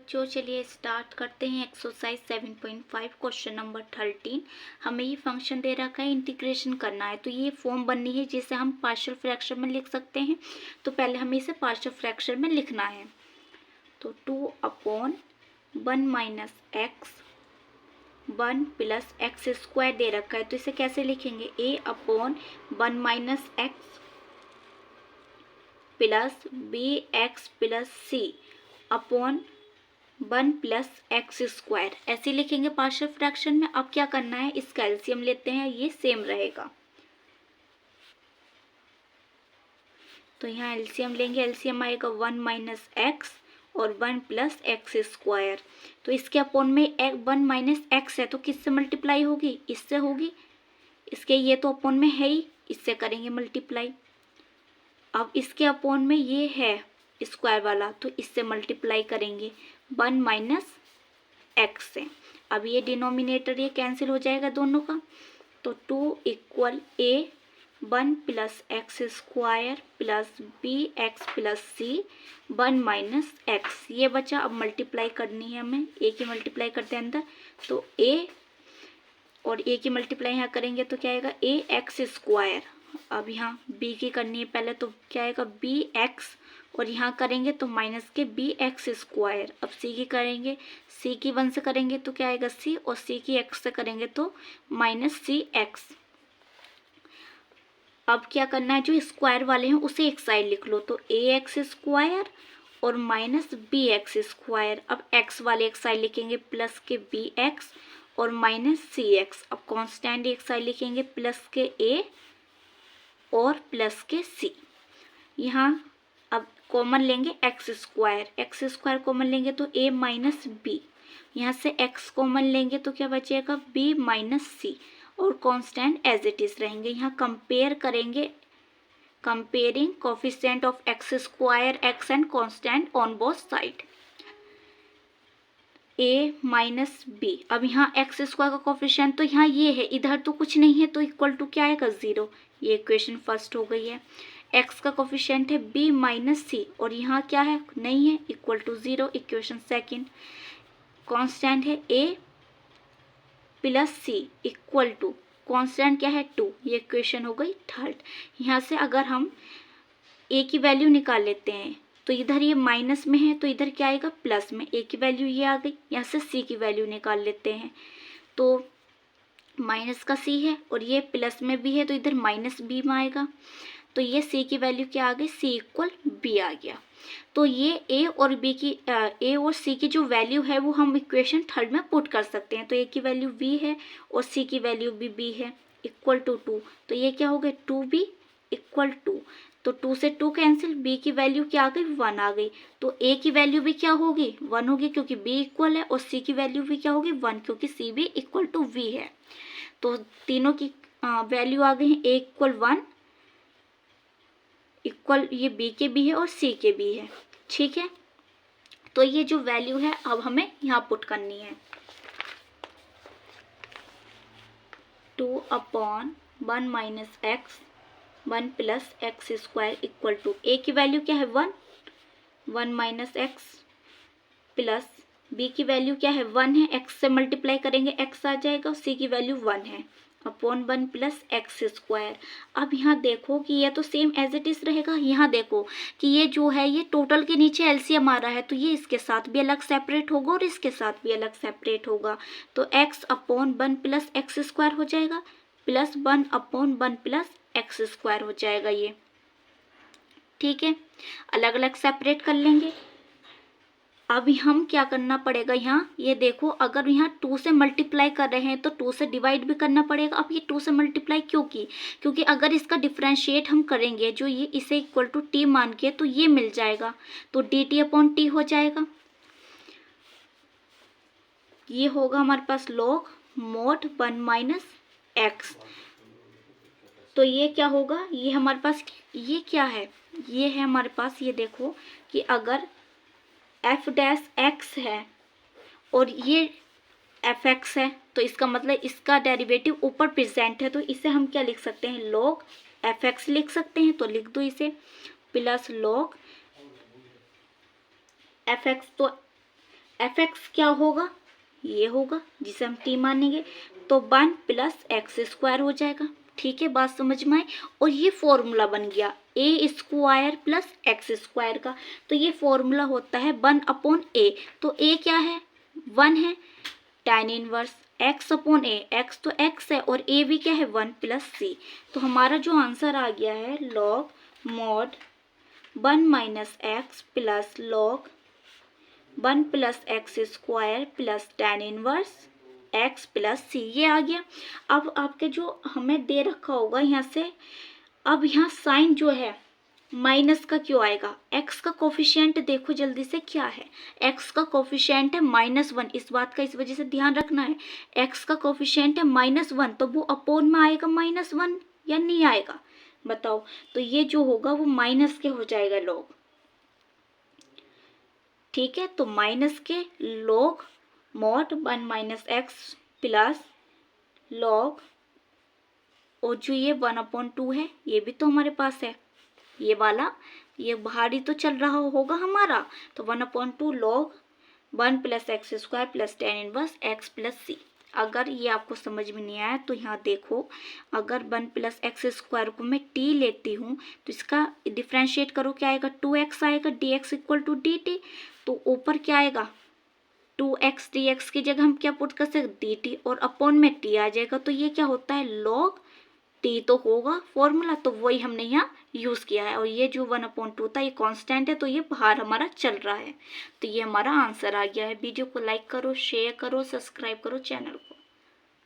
बच्चों, चलिए स्टार्ट करते हैं एक्सरसाइज 7.5 क्वेश्चन नंबर 13। हमें ये फंक्शन दे रखा है, इंटीग्रेशन करना है। तो ये फॉर्म बननी है जिसे हम पार्शियल फ्रैक्शन में लिख सकते हैं। तो पहले हमें इसे पार्शियल फ्रैक्शन में लिखना है। तो 2/1 minus x 1 plus x square दे रखा है। तो इसे कैसे लिखेंगे? a/1 minus x plus B x plus C upon 1 plus x square, ऐसे लिखेंगे पार्शियल फ्रैक्शन में। अब क्या करना है, इसका एलसीएम लेते हैं, ये सेम रहेगा। तो यहाँ एलसीएम लेंगे, एलसीएम आएगा 1 माइनस एक्स और 1 प्लस एक्स स्क्वायर। तो इसके अपॉन में 1 माइनस एक्स है, तो किससे मल्टीप्लाई होगी? इससे होगी। इसके ये तो अपॉन में है ही, इससे करेंगे मल्टीप्लाई। अब इसके अपॉन में ये है स्क्वायर वाला, तो इससे मल्टीप्लाई करेंगे 1 माइनस एक्स से। अब ये डिनोमिनेटर ये कैंसिल हो जाएगा दोनों का। तो 2 equal a 1 plus x square plus B x plus c 1 minus x, ये बचा। अब मल्टीप्लाई करनी है हमें, a की मल्टीप्लाई करते हैं अंदर। तो a और a की मल्टीप्लाई यहाँ करेंगे तो क्या आएगा? a x square. अब यहाँ b की करनी है पहले, तो क्या आएगा? b एक्स और यहाँ करेंगे तो माइनस के बी एक्स स्क्वायर। अब c की करेंगे, c की 1 से करेंगे तो क्या आएगा? c, और c की x से करेंगे तो माइनस सी एक्स। अब क्या करना है, जो स्क्वायर वाले हैं उसे एक साइड लिख लो। तो a एक्स स्क्वायर और माइनस बी एक्स स्क्वायर। अब x वाले एक साइड लिखेंगे प्लस के बी एक्स और माइनस सी एक्स। अब कांस्टेंट एक साइड लिखेंगे प्लस के a और प्लस के c। यहाँ अब कॉमन लेंगे एक्स स्क्वायर कॉमन लेंगे तो a माइनस बी। यहाँ से x कॉमन लेंगे तो क्या बचेगा? b माइनस सी, और कांस्टेंट एज इट इज रहेंगे। यहाँ कंपेयर करेंगे, comparing coefficient of x square x and constant on both side, a minus b. अब यहाँ एक्स स्क्वायर का कोफिशिएंट तो यहाँ ये है, इधर तो कुछ नहीं है, तो इक्वल टू क्या आएगा? 0। ये इक्वेशन फर्स्ट हो गई है। x का कोफिशिएंट है b माइनस सी और यहाँ क्या है? नहीं है, equal to 0, equation second. Constant है a plus c equal to, constant क्या है? 2, ये इक्वेशन हो गई थर्ड। यहाँ से अगर हम a की वैल्यू निकाल लेते हैं तो इधर ये माइनस में है, तो इधर क्या आएगा? प्लस में। a की वैल्यू ये आ गई। यहाँ से c की वैल्यू निकाल लेते हैं, तो माइनस का c है और ये प्लस में भी है, तो इधर माइनस b में आएगा। तो ये c की वैल्यू क्या आ गई? c इक्वल b आ गया। तो ये a और b की a और c की जो वैल्यू है वो हम इक्वेशन थर्ड में पुट कर सकते हैं। तो a की वैल्यू b है और c की वैल्यू भी b है, इक्वल टू 2। तो ये क्या हो गया? 2b equal 2। तो 2 से 2 कैंसिल, b की वैल्यू क्या आ गई? 1 आ गई। तो a की वैल्यू भी क्या होगी? 1 होगी, क्योंकि b इक्वल है, और c की वैल्यू भी क्या होगी? 1, क्योंकि c भी इक्वल टू v है। तो तीनों की वैल्यू आ गई है। a इक्वल 1 इक्वल, ये b के भी है और c के भी है, ठीक है। तो ये जो वैल्यू है अब हमें यहाँ पुट करनी है। 2/1 minus x 1 plus x square equal to, a की वैल्यू क्या है? 1 माइनस एक्स प्लस b की वैल्यू क्या है? 1 है, x से मल्टीप्लाई करेंगे x आ जाएगा, और c की वैल्यू 1 है, अपॉन 1 प्लस एक्स स्क्वायर। अब यहाँ देखो कि ये तो सेम एज इट इज रहेगा। यहाँ देखो कि ये जो है ये टोटल के नीचे एलसीएम आ रहा है, तो ये इसके साथ भी अलग सेपरेट होगा और इसके साथ भी अलग सेपरेट होगा। तो x upon 1 plus x square हो जाएगा, plus 1 upon 1 plus x square हो जाएगा ये, ठीक है। अलग अलग सेपरेट कर लेंगे। अब हम क्या करना पड़ेगा, यहाँ ये देखो, अगर यहाँ 2 से मल्टीप्लाई कर रहे हैं तो 2 से डिवाइड भी करना पड़ेगा। अब ये 2 से मल्टीप्लाई क्यों की? क्योंकि अगर इसका डिफरेंशिएट हम करेंगे, जो ये इसे इक्वल टू t मान के, तो ये मिल जाएगा, तो dt अपॉन t हो जाएगा। ये होगा हमारे पास लॉग मोड 1 माइनस एक्स। तो ये क्या होगा? ये हमारे पास ये क्या है? ये है हमारे पास, ये देखो कि अगर एफ डैश एक्स है और ये एफ एक्स है, तो इसका मतलब इसका डेरिवेटिव ऊपर प्रेजेंट है, तो इसे हम क्या लिख सकते हैं? लॉग एफ एक्स लिख सकते हैं। तो लिख दो इसे, प्लस लॉग एफ एक्स। तो एफ एक्स क्या होगा, ये होगा जिसे हम टी मानेंगे, तो 1 प्लस एक्स स्क्वायर हो जाएगा। ठीक है, बात समझ में आई। और ये फॉर्मूला बन गया ए स्क्वायर प्लस एक्स स्क्वायर का, तो ये फॉर्मूला होता है 1/a। तो ए क्या है, 1 है, tan इनवर्स x अपॉन ए, एक्स तो x है और a भी क्या है 1 प्लस सी। तो हमारा जो आंसर आ गया है log mod 1 minus x plus log 1 plus x square plus tan inverse x plus C, ये आ गया। अब आपके जो हमें दे रखा होगा यहाँ से, अब यहाँ साइन जो है माइनस का क्यों आएगा, x का कोफिशिएंट देखो जल्दी से क्या है, x का कोफिशिएंट है -1, इस बात का इस वजह से ध्यान रखना है। x का कोफिशिएंट है -1, तो वो अपोन में आएगा -1 या नहीं आएगा, बताओ। तो ये जो होगा वो माइनस के हो जाएगा लॉग। ठीक है, तो माइनस के log mod 1 minus x plus log, और जो ये 1/2 है ये भी तो हमारे पास है, ये वाला, ये बाहर ही तो चल रहा होगा हमारा, तो 1/2 log 1 plus x square plus tan inverse x plus C. अगर ये आपको समझ में नहीं आया तो यहाँ देखो, अगर 1 प्लस एक्स स्क्वायर को मैं t लेती हूँ तो इसका डिफ्रेंशिएट करो, क्या आएगा 2x आएगा, dx इक्वल टू dt। तो ऊपर क्या आएगा 2x, dx की जगह हम क्या पुट कर सकते dt, और अपॉन में t आ जाएगा। तो ये क्या होता है log टी तो होगा फॉर्मूला, तो वही हमने यहाँ यूज़ किया है। और ये जो 1/2 था ये कांस्टेंट है, तो ये बाहर हमारा चल रहा है। तो ये हमारा आंसर आ गया है। वीडियो को लाइक करो, शेयर करो, सब्सक्राइब करो चैनल को।